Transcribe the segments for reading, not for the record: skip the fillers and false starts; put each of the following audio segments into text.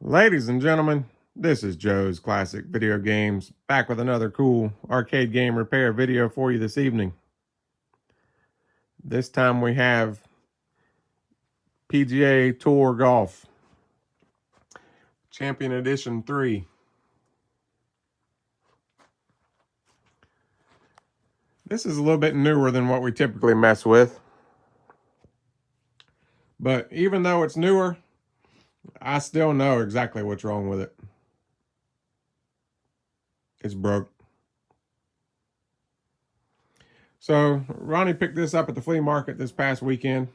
Ladies and gentlemen, this is Joe's Classic Video Games, back with another cool arcade game repair video for you this evening. This time we have PGA Tour Golf Champion Edition 3. This is a little bit newer than what we typically mess with. But even though it's newer, I still know exactly what's wrong with it. It's broke. So Ronnie picked this up at the flea market this past weekend.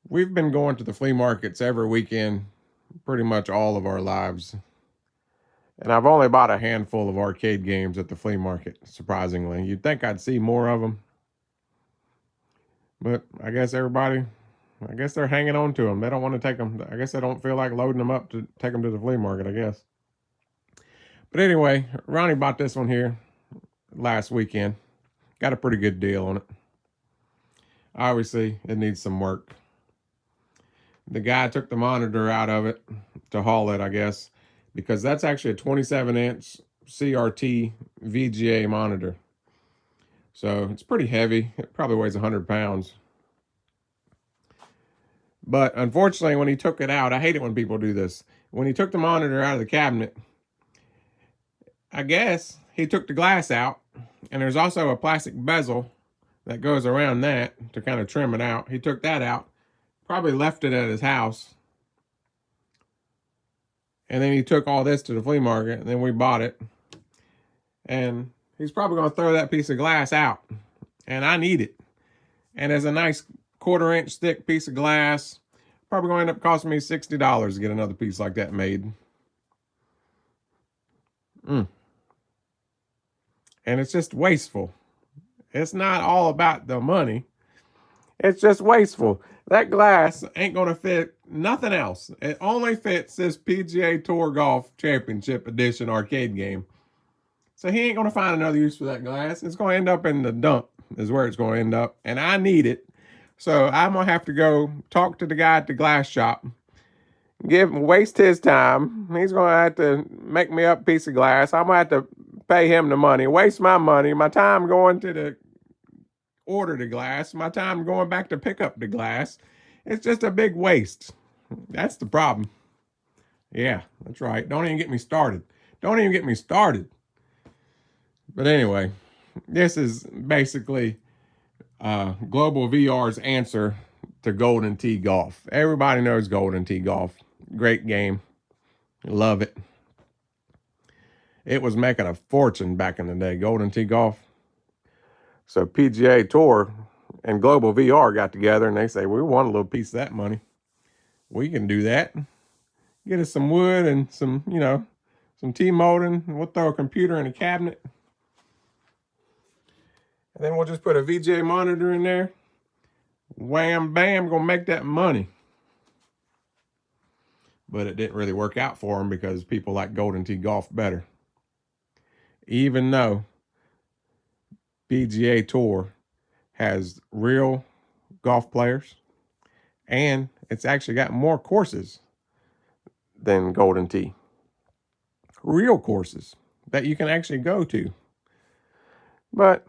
We've been going to the flea markets every weekend pretty much all of our lives. And I've only bought a handful of arcade games at the flea market, surprisingly. You'd think I'd see more of them. But I guess they're hanging on to them. They don't want to take them. I guess they don't feel like loading them up to take them to the flea market, I guess. But anyway, Ronnie bought this one here last weekend. Got a pretty good deal on it. Obviously, it needs some work. The guy took the monitor out of it to haul it, I guess, because that's actually a 27-inch CRT VGA monitor. So it's pretty heavy. It probably weighs 100 pounds. But unfortunately, when he took it out, I hate it when people do this. When he took the monitor out of the cabinet, I guess he took the glass out, and there's also a plastic bezel that goes around that to kind of trim it out. He took that out, probably left it at his house, and then he took all this to the flea market, and then we bought it. And he's probably going to throw that piece of glass out, and I need it. And it's a nice 1/4-inch thick piece of glass. Probably going to end up costing me $60 to get another piece like that made. And it's just wasteful. It's not all about the money. It's just wasteful. That glass ain't going to fit nothing else. It only fits this PGA Tour Golf Championship Edition arcade game. So he ain't going to find another use for that glass. It's going to end up in the dump is where it's going to end up. And I need it. So I'm going to have to go talk to the guy at the glass shop. Waste his time. He's going to have to make me up a piece of glass. I'm going to have to pay him the money. Waste my money. My time going to the order the glass. My time going back to pick up the glass. It's just a big waste. That's the problem. Yeah, that's right. Don't even get me started. Don't even get me started. But anyway, this is basically Global VR's answer to Golden Tee Golf. Everybody knows Golden Tee Golf. Great game. Love it. It was making a fortune back in the day, Golden Tee Golf. So PGA Tour and Global VR got together and they say, we want a little piece of that money. We can do that. Get us some wood and some T-molding. We'll throw a computer in a cabinet. And then we'll just put a VGA monitor in there. Wham, bam, gonna make that money. But it didn't really work out for them because people like Golden Tee Golf better. Even though PGA Tour has real golf players and it's actually got more courses than Golden Tee. Real courses that you can actually go to. But,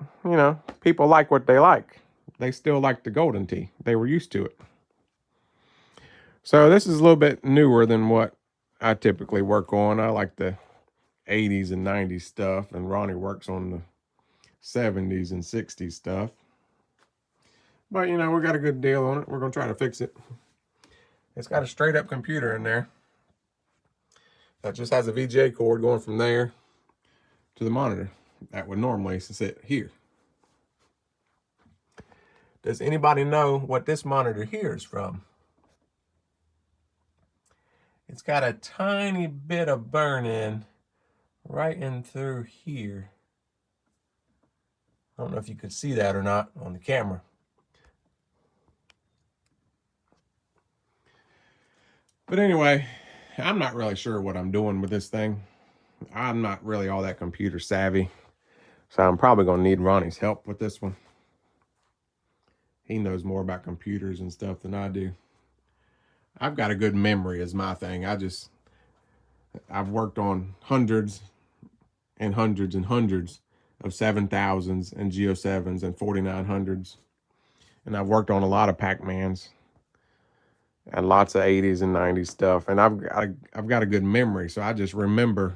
people like what they like. They still like the Golden Tee. They were used to it. So this is a little bit newer than what I typically work on. I like the 80s and 90s stuff, and Ronnie works on the 70s and 60s stuff. But, we got a good deal on it. We're going to try to fix it. It's got a straight-up computer in there that just has a VGA cord going from there to the monitor that would normally sit here. Does anybody know what this monitor here is from? It's got a tiny bit of burn-in right in through here. I don't know if you could see that or not on the camera. But anyway, I'm not really sure what I'm doing with this thing. I'm not really all that computer savvy. So I'm probably going to need Ronnie's help with this one. He knows more about computers and stuff than I do. I've got a good memory is my thing. I've worked on hundreds and hundreds and hundreds of 7000s and Geo 7s and 4900s. And I've worked on a lot of Pac-Mans and lots of 80s and 90s stuff. And I've got a good memory, so I just remember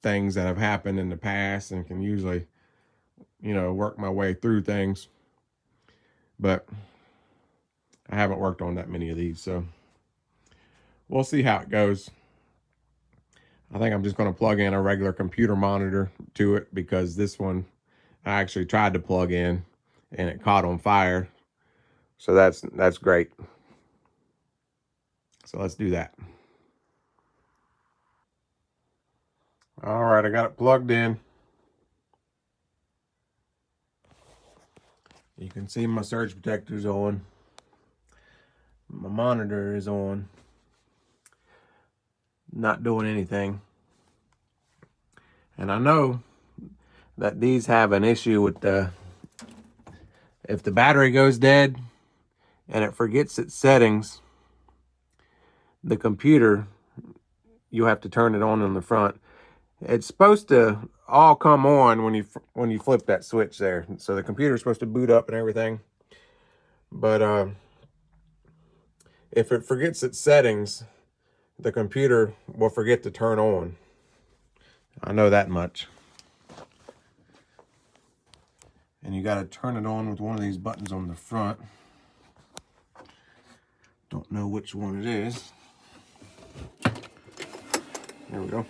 things that have happened in the past and can usually, work my way through things. But I haven't worked on that many of these, so we'll see how it goes. I think I'm just going to plug in a regular computer monitor to it, because this one I actually tried to plug in and it caught on fire. So that's great. So let's do that. All right, I got it plugged in. You can see my surge protector's on. My monitor is on. Not doing anything. And I know that these have an issue with if the battery goes dead and it forgets its settings, the computer, you have to turn it on in the front. It's supposed to all come on when you flip that switch there. So the computer's supposed to boot up and everything. But if it forgets its settings, the computer will forget to turn on. I know that much. And you got to turn it on with one of these buttons on the front. Don't know which one it is. There we go.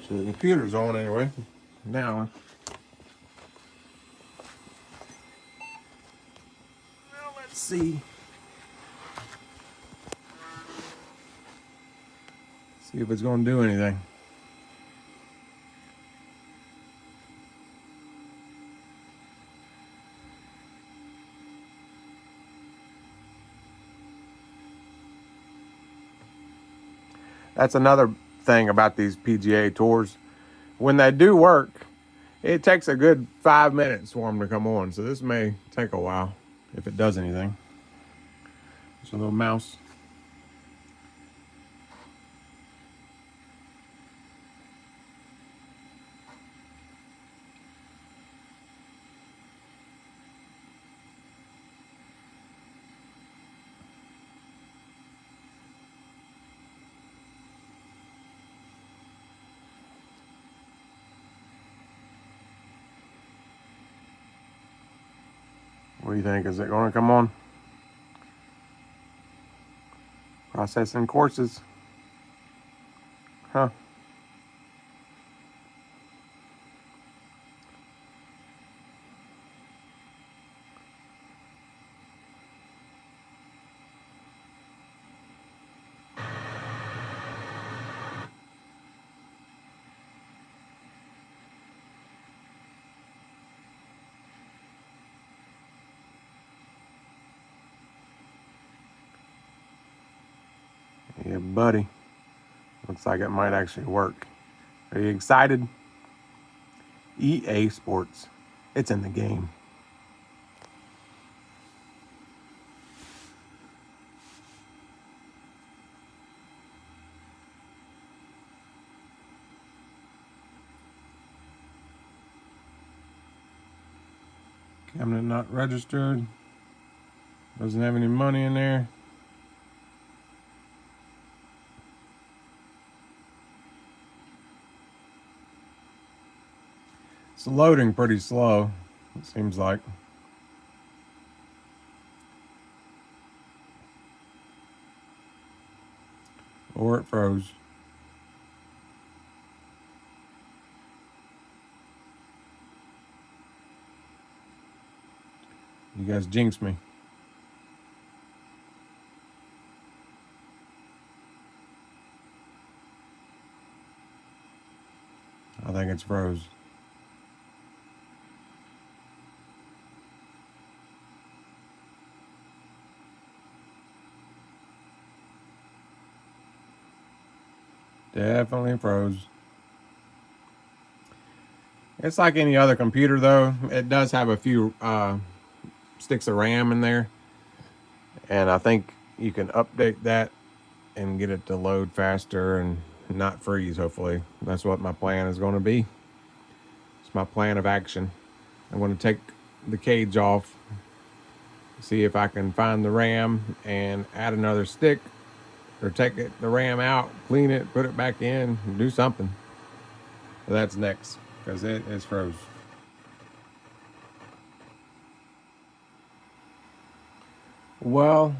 So the computer's on anyway. Now let's see. See if it's going to do anything. That's another thing about these PGA tours. When they do work, it takes a good 5 minutes for them to come on. So this may take a while if it does anything. It's a little mouse. What do you think? Is it going to come on? Processing courses. Huh. Yeah, buddy. Looks like it might actually work. Are you excited? EA Sports. It's in the game. Cabinet not registered. Doesn't have any money in there. It's loading pretty slow, it seems like. Or it froze. You guys jinxed me. I think it's froze. Definitely froze. It's like any other computer, though. It does have a few sticks of RAM in there. And I think you can update that and get it to load faster and not freeze, hopefully. That's what my plan is going to be. It's my plan of action. I'm going to take the cage off, see if I can find the RAM and add another stick, or take the RAM out, clean it, put it back in, and do something. So that's next, because it is froze. Well,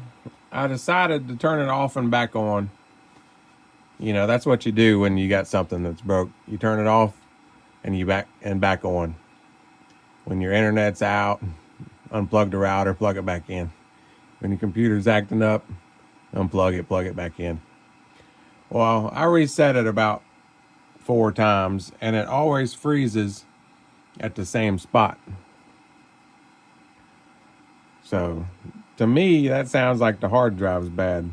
I decided to turn it off and back on. You know, that's what you do when you got something that's broke. You turn it off and you back on. When your internet's out, unplug the router, plug it back in. When your computer's acting up, unplug it, plug it back in. Well, I reset it about 4 times and it always freezes at the same spot. So, to me, that sounds like the hard drive's bad.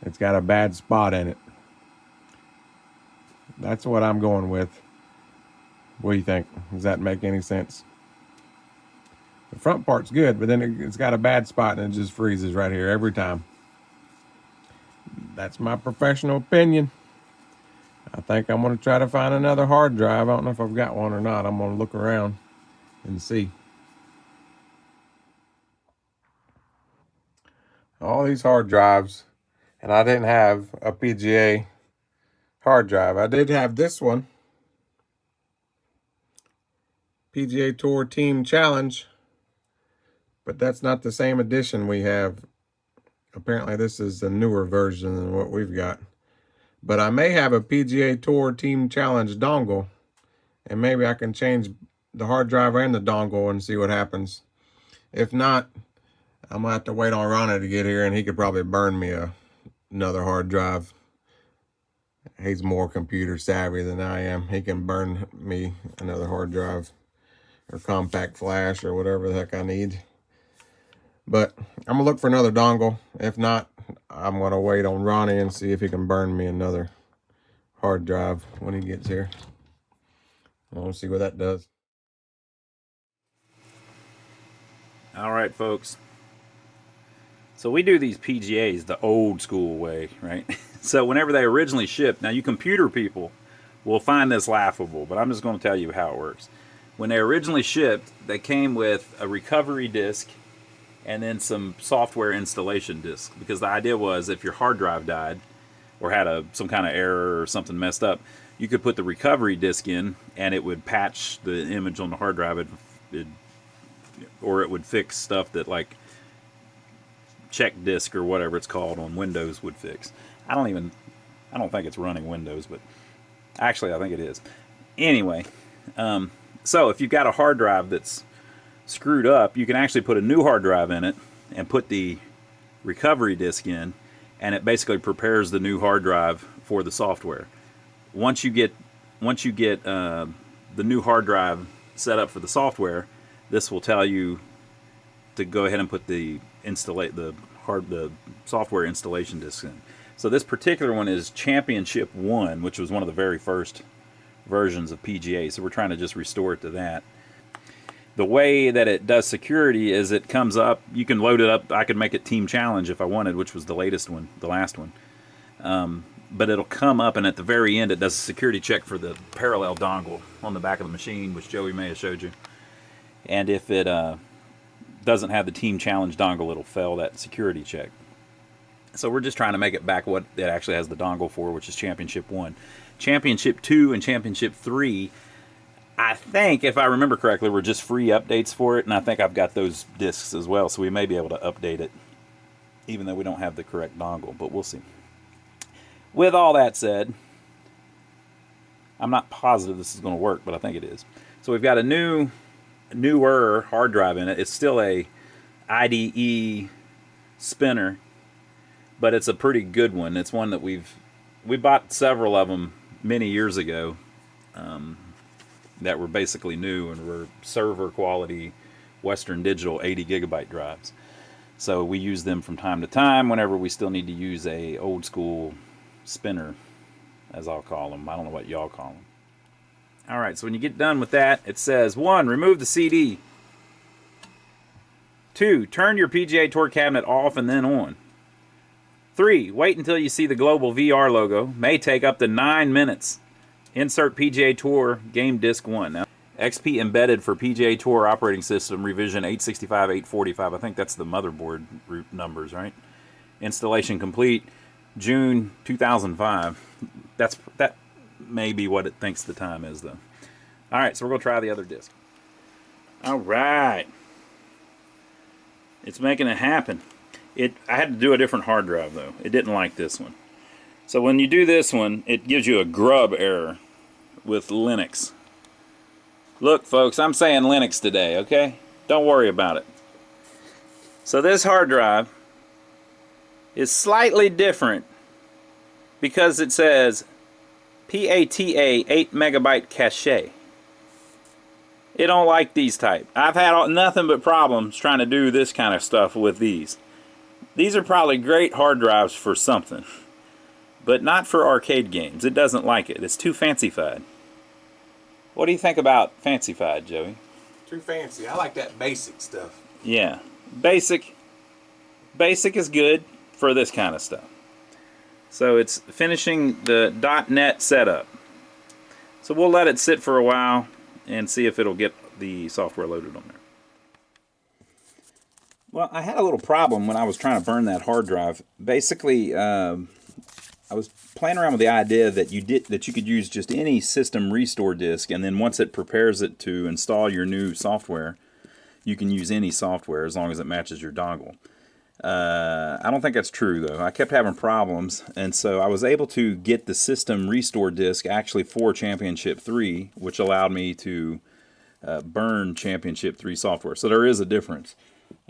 It's got a bad spot in it. That's what I'm going with. What do you think? Does that make any sense? The front part's good, but then it's got a bad spot and it just freezes right here every time. That's my professional opinion. I think I'm going to try to find another hard drive. I don't know if I've got one or not. I'm going to look around and see. All these hard drives, and I didn't have a PGA hard drive. I did have this one, PGA Tour Team Challenge, but that's not the same edition we have. Apparently this is a newer version than what we've got. But I may have a PGA Tour Team Challenge dongle, and maybe I can change the hard drive and the dongle and see what happens. If not, I'm going to have to wait on Ronnie to get here, and he could probably burn me another hard drive. He's more computer savvy than I am. He can burn me another hard drive or compact flash or whatever the heck I need. But I'm going to look for another dongle. If not, I'm going to wait on Ronnie and see if he can burn me another hard drive when he gets here. I want to see what that does. All right, folks. So we do these PGAs the old school way, right? So whenever they originally shipped, now you computer people will find this laughable, but I'm just going to tell you how it works. When they originally shipped, they came with a recovery disk and then some software installation disk, because the idea was if your hard drive died or had some kind of error or something messed up, you could put the recovery disk in and it would patch the image on the hard drive, or it would fix stuff that like check disk or whatever it's called on Windows would fix. I don't think it's running Windows, but actually I think it is. Anyway, so if you've got a hard drive that's screwed up, you can actually put a new hard drive in it and put the recovery disk in, and it basically prepares the new hard drive for the software. Once you get the new hard drive set up for the software, this will tell you to go ahead and put the software installation disk in. So this particular one is Championship 1, which was one of the very first versions of PGA. So we're trying to just restore it to that. The way that it does security is it comes up, you can load it up. I could make it Team Challenge if I wanted, which was the latest one, the last one. But it'll come up, and at the very end it does a security check for the parallel dongle on the back of the machine, which Joey may have showed you. And if it doesn't have the Team Challenge dongle, it'll fail that security check. So we're just trying to make it back what it actually has the dongle for, which is Championship 1. Championship 2 and Championship 3, I think, if I remember correctly, were just free updates for it, and I think I've got those discs as well, so we may be able to update it, even though we don't have the correct dongle, but we'll see. With all that said, I'm not positive this is going to work, but I think it is. So we've got a newer hard drive in it. It's still a IDE spinner, but it's a pretty good one. It's one that we bought several of them many years ago that were basically new and were server quality Western Digital 80 gigabyte drives. So we use them from time to time whenever we still need to use a old school spinner, as I'll call them. I don't know what y'all call them. Alright, so when you get done with that, it says 1. Remove the CD. 2, turn your PGA Tour cabinet off and then on. 3, wait until you see the global VR logo. May take up to 9 minutes. Insert PGA Tour Game Disc 1. Now, XP embedded for PGA Tour operating system revision 865, 845. I think that's the motherboard numbers, right? Installation complete June 2005. That may be what it thinks the time is, though. All right, so we're going to try the other disc. All right. It's making it happen. I had to do a different hard drive, though. It didn't like this one. So when you do this one, it gives you a grub error with Linux. Look, folks, I'm saying Linux today, okay? Don't worry about it. So this hard drive is slightly different because it says PATA 8 megabyte cache. It don't like these type. I've had nothing but problems trying to do this kind of stuff with these. These are probably great hard drives for something, but not for arcade games. It doesn't like it. It's too fancified. What do you think about fancified, Joey? Too fancy. I like that basic stuff. Yeah, basic is good for this kind of stuff. So it's finishing the .NET setup. So we'll let it sit for a while and see if it'll get the software loaded on there. Well, I had a little problem when I was trying to burn that hard drive. Basically, I was playing around with the idea that you could use just any system restore disk, and then once it prepares it to install your new software, you can use any software as long as it matches your dongle. I don't think that's true, though. I kept having problems, and so I was able to get the system restore disk actually for Championship 3, which allowed me to burn Championship 3 software. So there is a difference.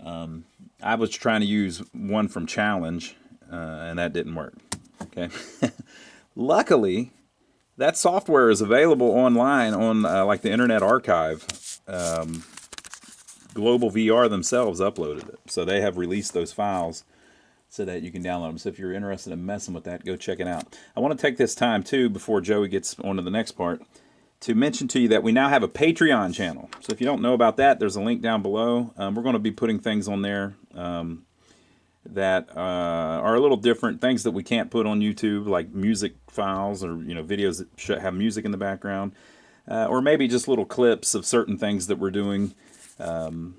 I was trying to use one from Challenge, and that didn't work. Okay. Luckily, that software is available online on like the Internet Archive. Global VR themselves uploaded it, so they have released those files so that you can download them. So if you're interested in messing with that, go check it out. I want to take this time too, before Joey gets on to the next part, to mention to you that we now have a Patreon channel. So if you don't know about that, there's a link down below. We're going to be putting things on there that are a little different, things that we can't put on YouTube, like music files or videos that should have music in the background, or maybe just little clips of certain things that we're doing on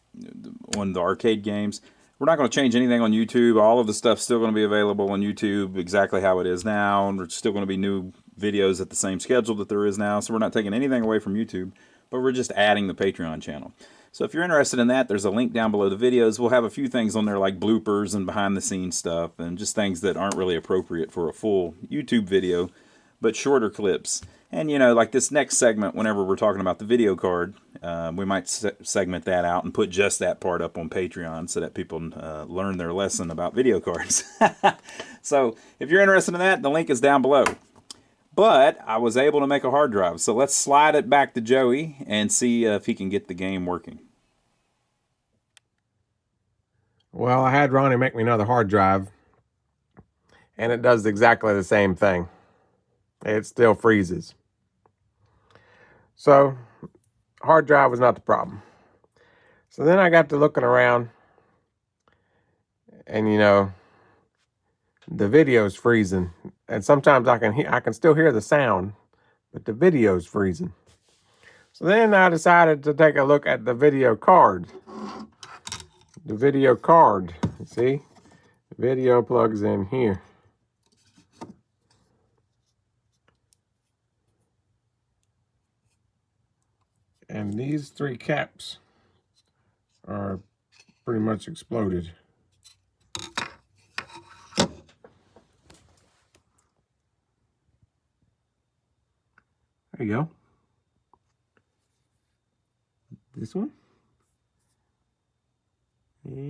the arcade games. We're not going to change anything on YouTube. All of the stuff's still going to be available on YouTube exactly how it is now, and there's still going to be new videos at the same schedule that there is now. So we're not taking anything away from YouTube, but we're just adding the Patreon channel. So if you're interested in that, there's a link down below the videos. We'll have a few things on there like bloopers and behind the scenes stuff and just things that aren't really appropriate for a full YouTube video, but shorter clips. And like this next segment, whenever we're talking about the video card, we might segment that out and put just that part up on Patreon so that people learn their lesson about video cards. So if you're interested in that, the link is down below. But I was able to make a hard drive, so let's slide it back to Joey and see if he can get the game working. Well, I had Ronnie make me another hard drive, and it does exactly the same thing. It still freezes. So, hard drive was not the problem. So then I got to looking around, and the video's freezing, and sometimes I can still hear the sound, but the video's freezing. So then I decided to take a look at the video card. The video card, you see, the video plugs in here. And these three caps are pretty much exploded. There you go. This one. And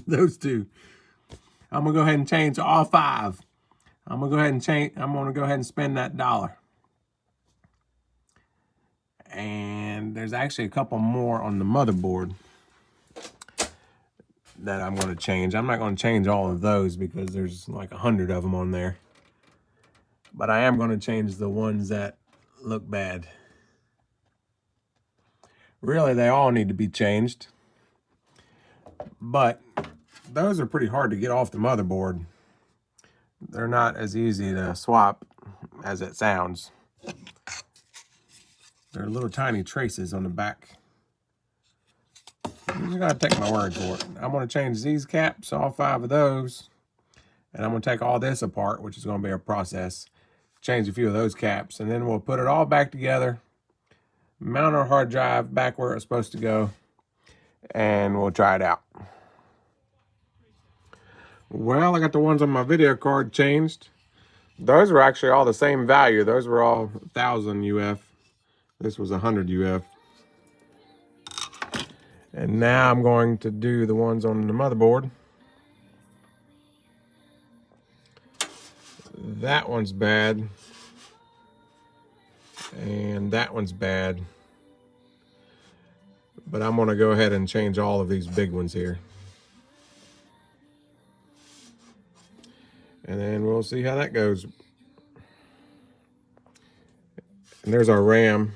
those two. I'm gonna go ahead and change all five. I'm gonna go ahead and spend that $1. And there's actually a couple more on the motherboard that I'm going to change. I'm not going to change all of those because there's like 100 of them on there. But I am going to change the ones that look bad. Really, they all need to be changed. But those are pretty hard to get off the motherboard. They're not as easy to swap as it sounds. There are little tiny traces on the back. You just gotta take my word for it. I'm gonna change these caps, all 5 of those, and I'm gonna take all this apart, which is gonna be a process. Change a few of those caps, and then we'll put it all back together, mount our hard drive back where it's supposed to go, and we'll try it out. Well, I got the ones on my video card changed. Those were actually all the same value. Those were all 1,000 UF. This was 100 UF. And now I'm going to do the ones on the motherboard. That one's bad. And that one's bad. But I'm going to go ahead and change all of these big ones here. And then we'll see how that goes. And there's our RAM.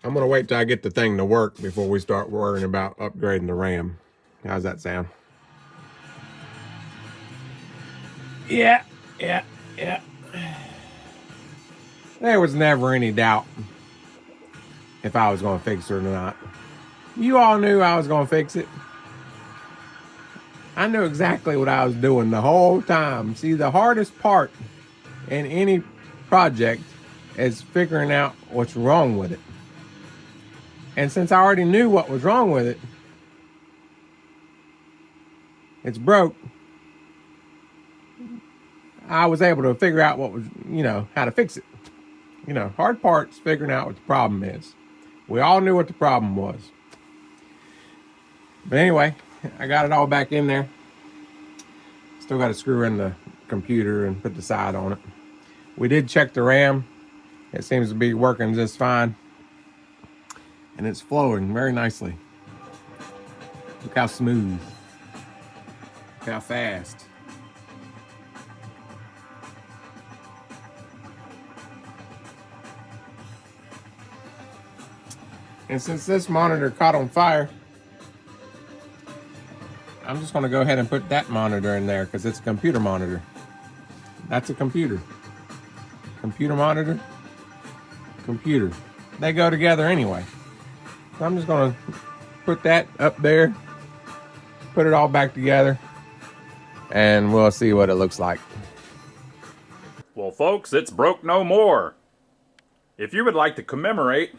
I'm going to wait till I get the thing to work before we start worrying about upgrading the RAM. How's that sound? Yeah. There was never any doubt if I was going to fix it or not. You all knew I was going to fix it. I knew exactly what I was doing the whole time. See, the hardest part in any project is figuring out what's wrong with it. And since I already knew what was wrong with it, it's broke, I was able to figure out what was, how to fix it. Hard part's figuring out what the problem is. We all knew what the problem was. But anyway, I got it all back in there. Still got to screw in the computer and put the side on it. We did check the RAM. It seems to be working just fine. And it's flowing very nicely. Look how smooth. Look how fast. And since this monitor caught on fire, I'm just going to go ahead and put that monitor in there because it's a computer monitor. That's a computer. Computer monitor, computer. They go together anyway. So I'm just going to put that up there, put it all back together, and we'll see what it looks like. Well, folks, it's broke no more. If you would like to commemorate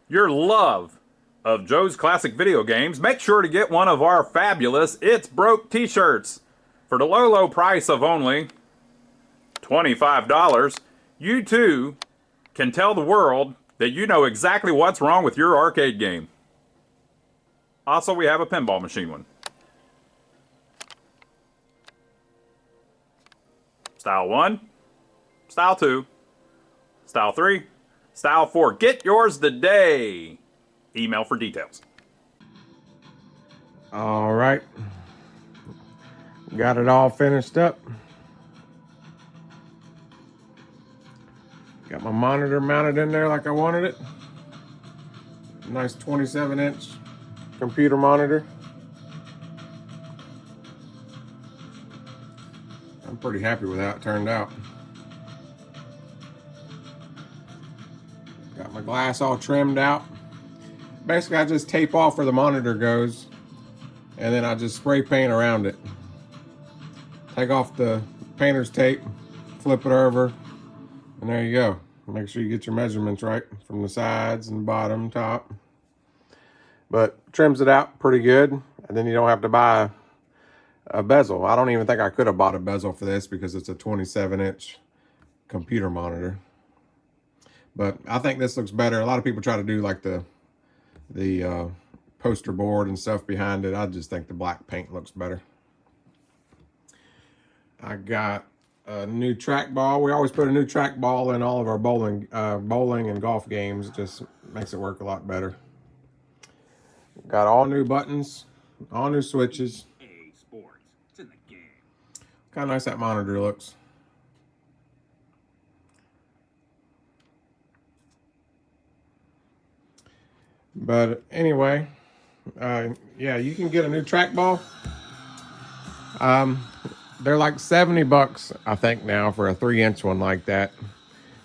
your love of Joe's Classic Video Games, make sure to get one of our fabulous It's Broke t-shirts. For the low price of only $25, you too can tell the world that you know exactly what's wrong with your arcade game. Also, we have a pinball machine one. Style 1, Style 2, Style 3, Style 4. Get yours today. Email for details. All right. Got it all finished up. Got my monitor mounted in there like I wanted it. Nice 27-inch computer monitor. I'm pretty happy with how it turned out. Got my glass all trimmed out. Basically, I just tape off where the monitor goes, and then I just spray paint around it. Take off the painter's tape, flip it over, and there you go. Make sure you get your measurements right from the sides and bottom, top. But trims it out pretty good, and then you don't have to buy a bezel. I don't even think I could have bought a bezel for this because it's a 27-inch computer monitor. But I think this looks better. A lot of people try to do like the poster board and stuff behind it. I just think the black paint looks better. I got a new trackball. We always put a new trackball in all of our bowling and golf games. It just makes it work a lot better. Got all new buttons, all new switches. EA Sports, it's in the game. Kind of nice that monitor looks. But anyway, yeah, you can get a new trackball. They're like 70 bucks, I think, now for a 3-inch one like that.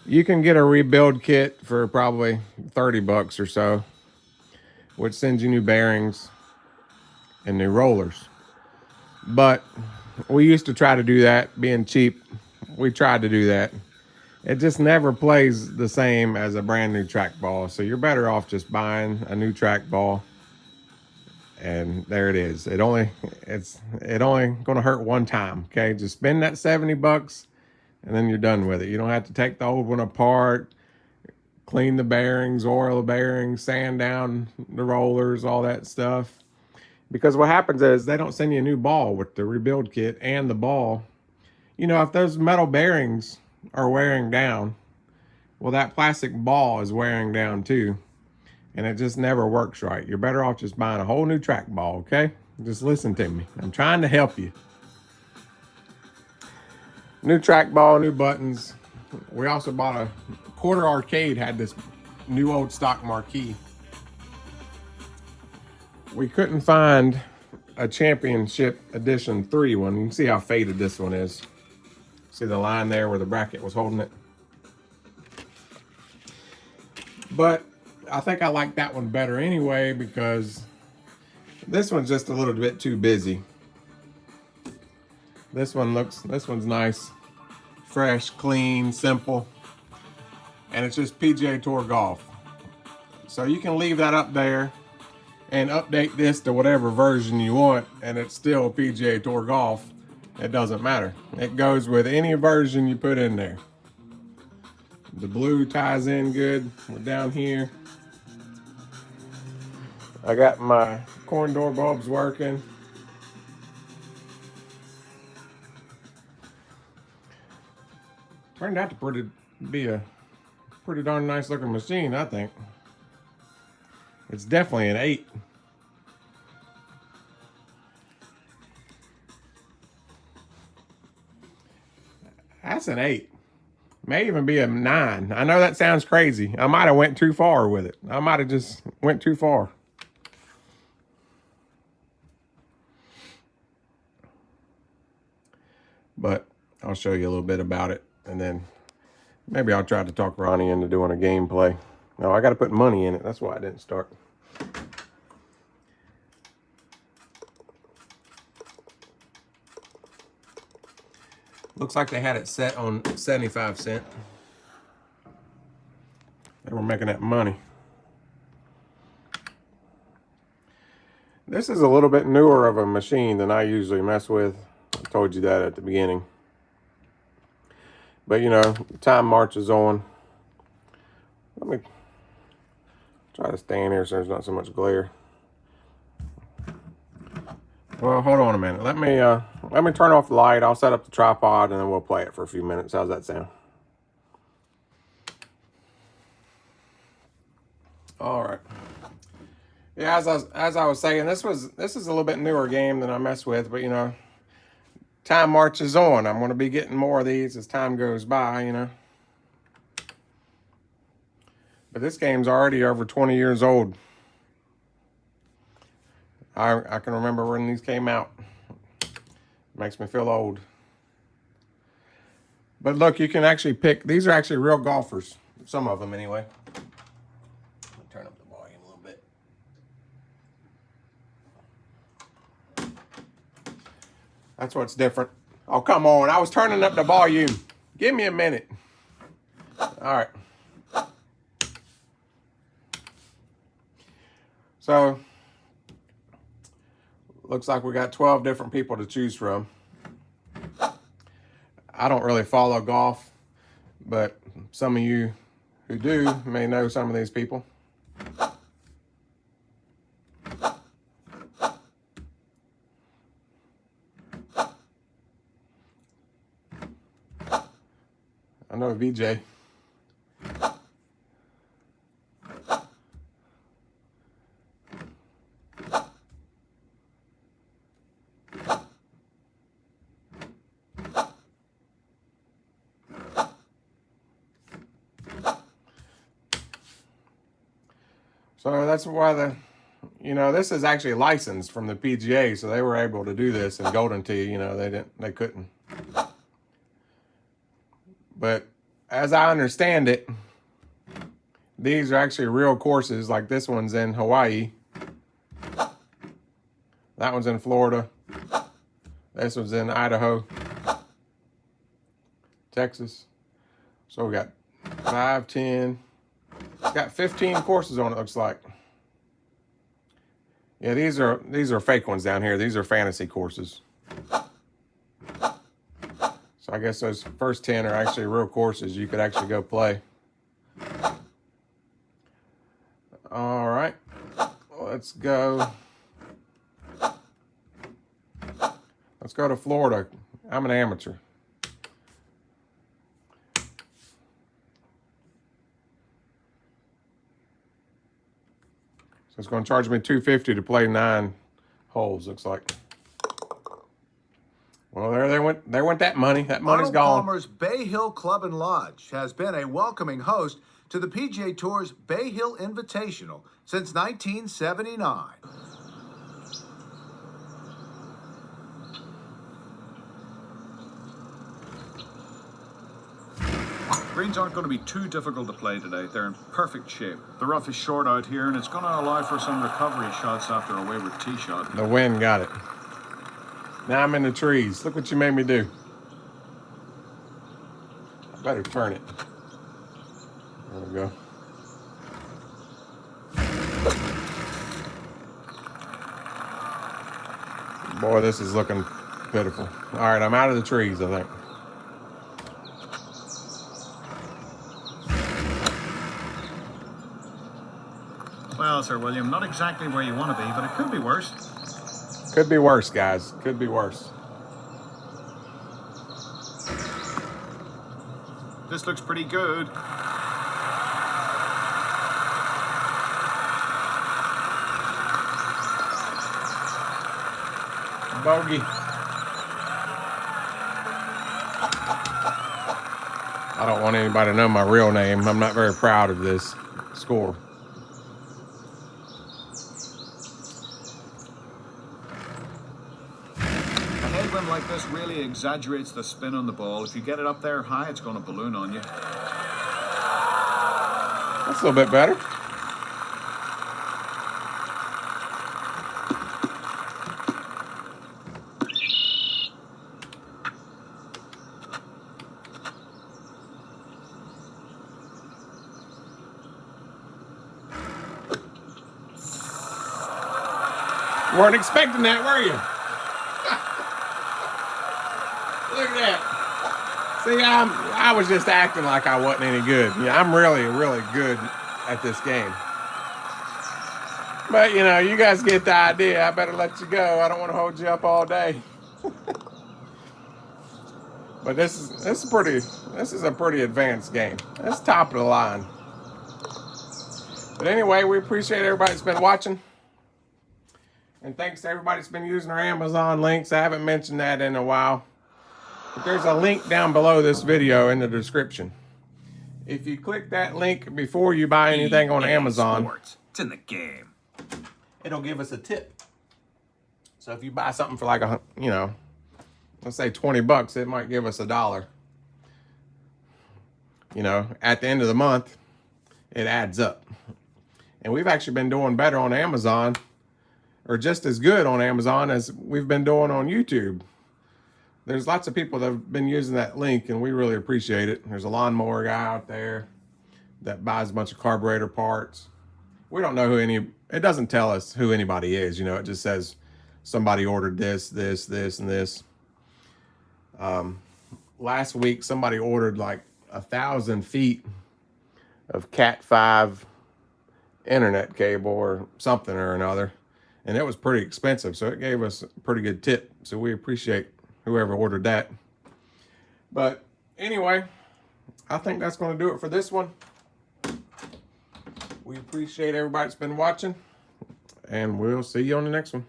You can get a rebuild kit for probably 30 bucks or so, which sends you new bearings and new rollers. But we used to try to do that, being cheap. We tried to do that. It just never plays the same as a brand new trackball. So you're better off just buying a new trackball. And there it is. It only gonna hurt one time. Okay, just spend that 70 bucks and then you're done with it. You don't have to take the old one apart, clean the bearings, oil the bearings, sand down the rollers, all that stuff. Because what happens is they don't send you a new ball with the rebuild kit and the ball. You know, if those metal bearings are wearing down, well, that plastic ball is wearing down too. And it just never works right. You're better off just buying a whole new trackball, okay? Just listen to me. I'm trying to help you. New trackball, new buttons. We also bought a Quarter Arcade, had this new old stock marquee. We couldn't find a Championship Edition 3 one. You can see how faded this one is. See the line there where the bracket was holding it? But I think I like that one better anyway because this one's just a little bit too busy. This one's nice, fresh, clean, simple, and it's just PGA Tour golf. So you can leave that up there and update this to whatever version you want, and it's still PGA Tour golf. It doesn't matter. It goes with any version you put in there. The blue ties in good. We're down here. I got my corn door bulbs working. Turned out to be a pretty darn nice looking machine, I think. It's definitely an 8. That's an 8. May even be a 9. I know that sounds crazy. I might have went too far with it. I might have just went too far. But I'll show you a little bit about it, and then maybe I'll try to talk Ronnie into doing a gameplay. No, I got to put money in it. That's why I didn't start. Looks like they had it set on 75 cents. They were making that money. This is a little bit newer of a machine than I usually mess with. I told you that at the beginning. But you know, time marches on. Let me try to stay in here so there's not so much glare. Well, hold on a minute. Let me turn off the light. I'll set up the tripod and then we'll play it for a few minutes. How's that sound? All right. Yeah, as I was saying, this is a little bit newer game than I mess with, but you know, time marches on. I'm going to be getting more of these as time goes by, you know. But this game's already over 20 years old. I can remember when these came out. Makes me feel old. But look, you can actually pick. These are actually real golfers. Some of them, anyway. Turn up the volume a little bit. That's what's different. Oh, come on. I was turning up the volume. Give me a minute. All right. So, looks like we got 12 different people to choose from. I don't really follow golf, but some of you who do may know some of these people. I know VJ. So that's why this is actually licensed from the PGA, so they were able to do this in Golden Tee. They couldn't. But as I understand it, these are actually real courses. Like this one's in Hawaii. That one's in Florida. This one's in Idaho, Texas. So we got 5, 10. It's got 15 courses on it, looks like. Yeah, these are fake ones down here. These are fantasy courses. So I guess those first 10 are actually real courses you could actually go play. All right, let's go. Let's go to Florida. I'm an amateur. So it's going to charge me $250 to play 9 holes, looks like. Well, there they went. There went that money. That money's Arnold gone. Palmer's Bay Hill Club and Lodge has been a welcoming host to the PGA Tour's Bay Hill Invitational since 1979. Greens aren't going to be too difficult to play today. They're in perfect shape. The rough is short out here, and it's going to allow for some recovery shots after a wayward tee shot. The wind got it. Now I'm in the trees. Look what you made me do. I better turn it. There we go. Boy, this is looking pitiful. All right, I'm out of the trees, I think. Well, Sir William, not exactly where you want to be, but it could be worse. Could be worse, guys. Could be worse. This looks pretty good. Bogey. I don't want anybody to know my real name. I'm not very proud of this score. A headwind like this really exaggerates the spin on the ball. If you get it up there high, it's going to balloon on you. That's a little bit better. Weren't expecting that, were you? Look at that. See, I was just acting like I wasn't any good. Yeah, I'm really, really good at this game. But, you guys get the idea. I better let you go. I don't want to hold you up all day. But this is a pretty advanced game. That's top of the line. But anyway, we appreciate everybody that's been watching. And thanks to everybody that's been using our Amazon links. I haven't mentioned that in a while. But there's a link down below this video in the description. If you click that link before you buy anything on Amazon, Sports. It's in the game. it'll give us a tip. So if you buy something for like let's say $20, it might give us $1. At the end of the month, it adds up. And we've actually been doing better on Amazon, or just as good on Amazon as we've been doing on YouTube. There's lots of people that have been using that link, and we really appreciate it. There's a lawnmower guy out there that buys a bunch of carburetor parts. We don't know it doesn't tell us who anybody is. It just says somebody ordered this, and this. Last week, somebody ordered like 1,000 feet of Cat 5 internet cable or something or another. And it was pretty expensive, so it gave us a pretty good tip. So we appreciate whoever ordered that. But anyway, I think that's going to do it for this one. We appreciate everybody that's been watching, and we'll see you on the next one.